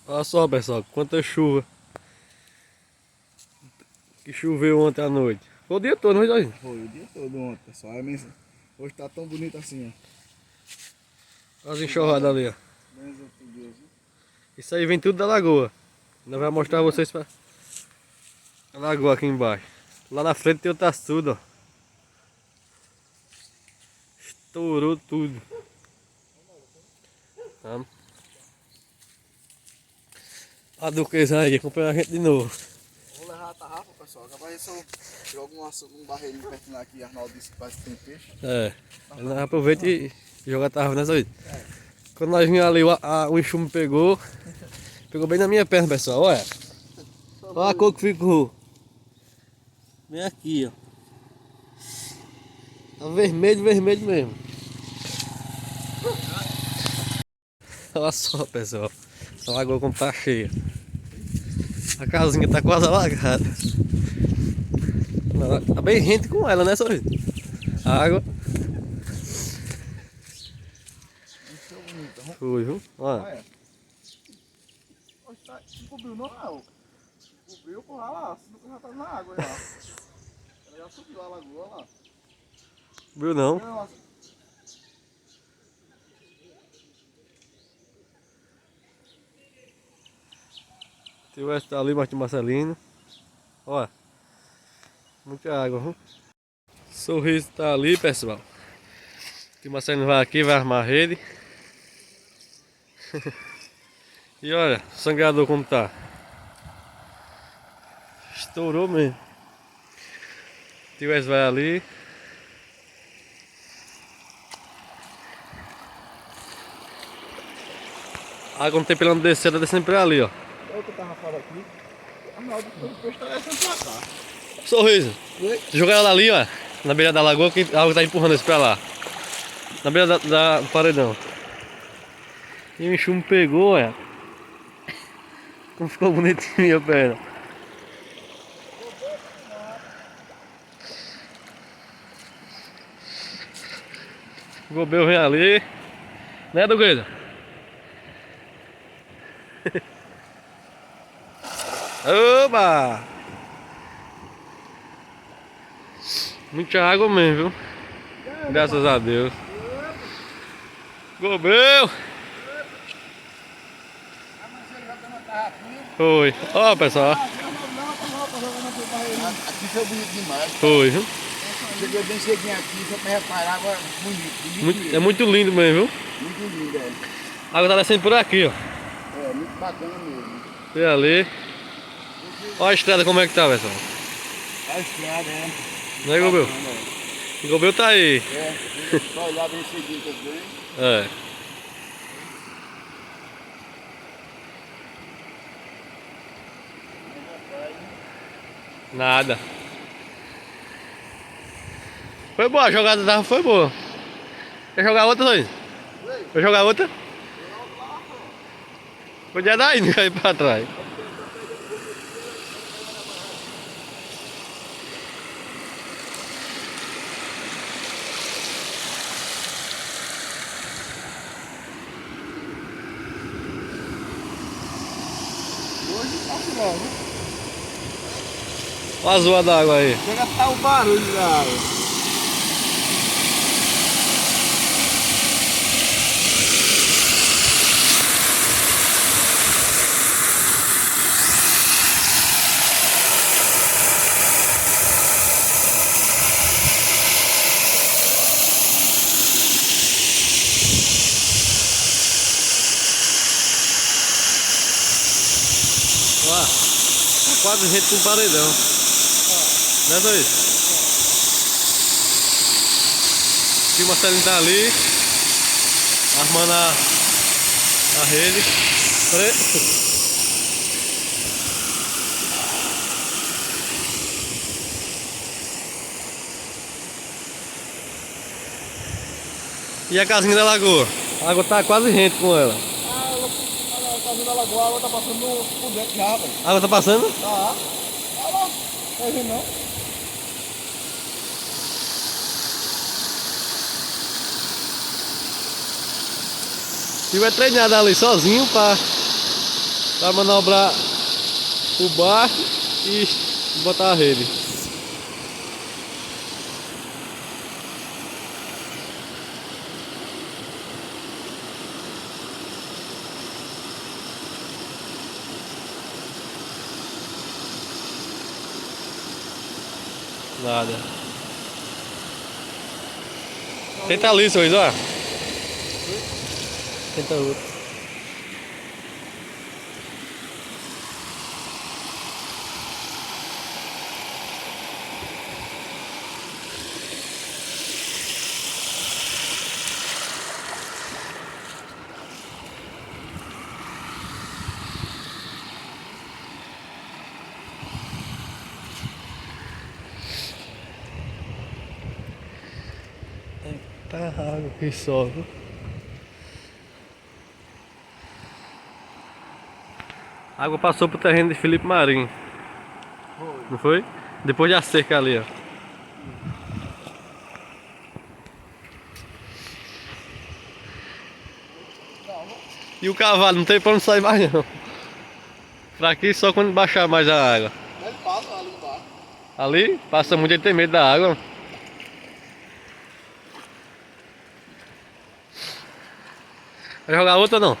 Olha só, pessoal, quanta chuva que choveu ontem à noite. Foi o dia todo, não foi? Foi o dia todo ontem, pessoal. Hoje tá tão bonito assim, ó. Olha as enxurradas ali, ó. Benza por Deus, viu? Isso aí vem tudo da lagoa. Nós vamos mostrar a vocês a lagoa aqui embaixo. Lá na frente tem o taçudo, ó. Estourou tudo. Tá? A Duquesa aí, acompanhando a gente de novo. Vou levar a tarrafa, pessoal. Acabei só jogo um barreirinho perto lá que Arnaldo disse que parece que tem peixe. É. Aí nós aproveita e joga a tarrafa nessa aí. Quando nós vinha ali, o enxume pegou. Pegou bem na minha perna, pessoal. Olha. Olha a cor que ficou. Vem aqui, ó. Tá vermelho, vermelho mesmo. Olha só, pessoal. A lagoa como tá cheia. A casinha tá quase alagada. Tá bem rente com ela, né, Sorriso? A água. Encheu bonito, ó. Foi, viu? Olha. Olha. Poxa, não cobriu não, não. Cobriu, porra, lá. Sinuca já tá na água, já. Ela já subiu a lagoa, lá. Viu não? Nossa. Tio West tá ali, Martim Marcelino. Olha. Muita água, viu? Sorriso tá ali, pessoal. Tio Marcelino vai aqui, vai armar a rede. E olha, o sangrador como tá. Estourou mesmo. Tio West vai ali. A água não tem pela onde descer, tá descendo por ali, ó. Outra tarrafada aqui. Arnaldo foi o peixe tá descendo pra cá. Sorriso. Oi? Jogar ela ali, ó. Na beira da lagoa, que a água tá empurrando isso pra lá. Na beira do paredão. E o enxume pegou, olha. Como ficou bonitinho minha perna. O Gobel vem ali. Né, Duguesa? Oba! Muita água mesmo, viu? Graças a Deus. Gobel! Foi. Ó, pessoal. Aqui foi bonito demais. Foi, viu? Cheguei bem cedinho aqui, só pra reparar, agora bonito. É muito lindo mesmo, viu? Muito lindo, é. A água tá descendo por aqui, ó. É, muito bacana mesmo. E ali. Olha a estrada como é que tá, pessoal. A estrada, é. Né, Gobel? Bacana, O Gobel tá aí. é. Só olhar bem cedinho também. É. Nada. Foi boa, a jogada da foi boa. Quer jogar outra, Luiz? Quer jogar outra? Podia dar indo aí pra trás. Hoje tá não, viu? Olha a zoa d'água aí. Chega a ficar o barulho da água. Olha, tá quase gente com paredão. Né, Luiz? O tio Marcelinho tá ali, armando a rede. Peraí. E a casinha da lagoa? A água tá quase rente com ela. A casa da lagoa, a água tá passando por dentro já, velho. A água tá passando? Tá lá. Tá lá. Tá vendo não? E vai treinar ali sozinho pra Vai manobrar o barco e botar a rede. Nada. Tenta ali, Luiz, ó. Tenta outro. Tá água que sobe. A água passou pro terreno de Felipe Marinho. Não foi? Depois da cerca ali, ó. E o cavalo não tem pra onde sair mais não. Pra aqui só quando baixar mais a água. Ele passa ali embaixo. Ali passa muito, ele tem medo da água. Vai jogar outra ou não?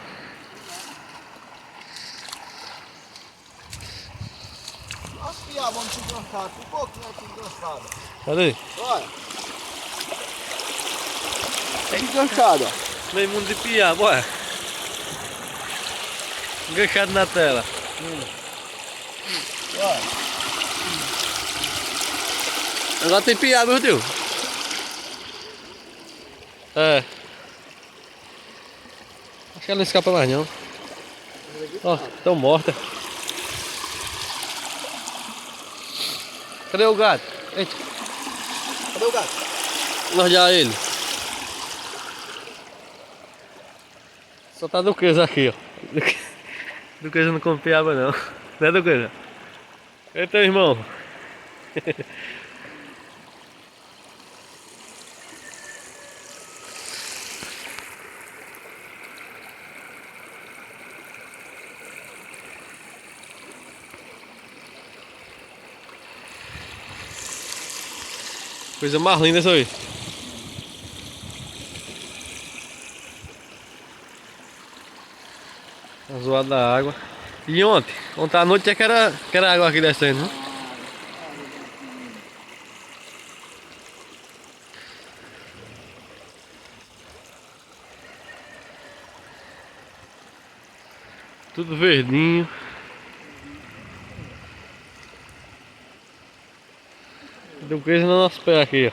As piabas vão te enganchar, um pouquinho aqui enganchada. Cadê? Olha. É enganchada. Meio mundo de piaba, ué. Enganchado na tela. Olha. Agora tem piaba, meu tio. É. Acho que ela não escapa mais não. Ó, tão morta. Cadê o gato? Eita, Cadê o gato? nós já ele. Só tá Duquesa aqui, ó. Duquesa não come piaba não. Não é Duquesa? Eita, irmão. Coisa mais linda essa aí. A zoada da água. E ontem à noite tinha que era água aqui descendo, né? Tudo verdinho. Deu coisa no nosso pé aqui, ó.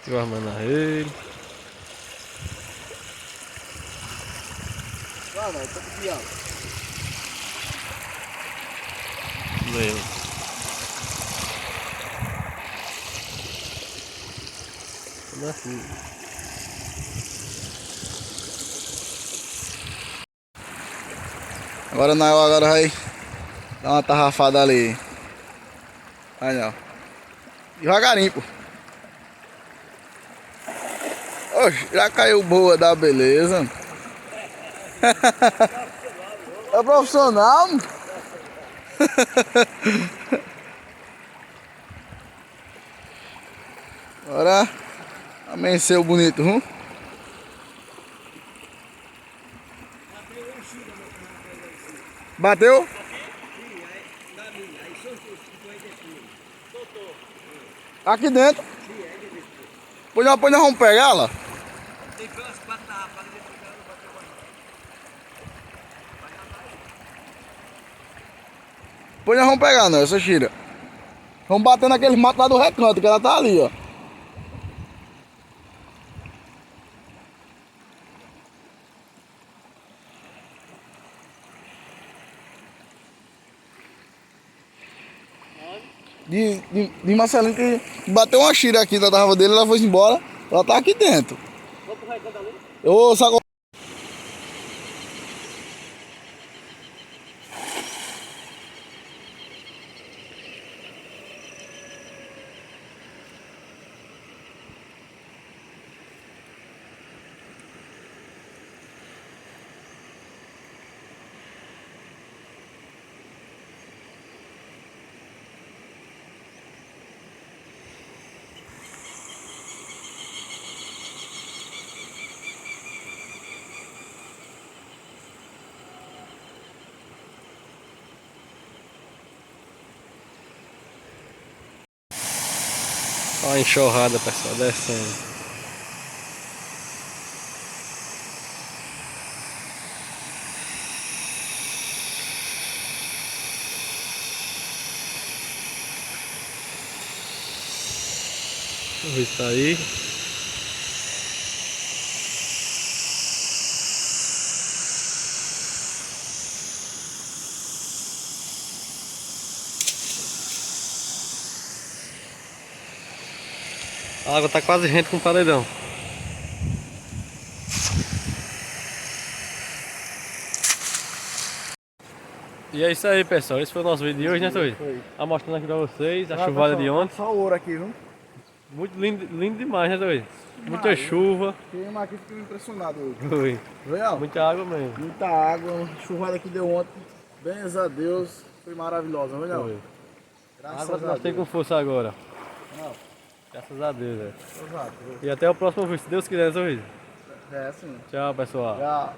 Tô armando a rede. Vai, vai, tá de piaba. Meu. Agora não, agora vai dar uma tarrafada ali. Aí ó. Devagarinho, pô. Oxe, já caiu boa da beleza. É profissional? Agora amanheceu bonito, viu? Bateu? Aqui dentro? Pois nós vamos pegar ela? Pois nós vamos pegar, não, essa Chira. Vamos bater naquele mato lá do recanto, que ela tá ali, ó. De Marcelinho que bateu uma Chira aqui da tarrafa dele, ela foi embora. Ela tá aqui dentro. Eu saco. Olha a enxurrada, pessoal, descendo. O Luiz tá aí. A água tá quase rente com o paredão. E é isso aí, pessoal. Esse foi o nosso vídeo de hoje, né, Tui? Foi. Tá mostrando aqui pra vocês a Ah, chuvada pessoal, de ontem. Só ouro aqui, viu? Muito lindo, lindo demais, né, Tui? Muita Maria. chuva. Fiquei aqui, fiquei impressionado hoje. Foi. Viu, ó? Muita água mesmo. Muita água, chuvada que deu ontem. Benza a Deus, foi maravilhosa, viu, não? Foi. A Graças água a nós temos Deus. com força agora. Não, Graças a Deus, exato. E até o próximo vídeo, se Deus quiser, né, Tui? É, sim. Tchau, pessoal. Já.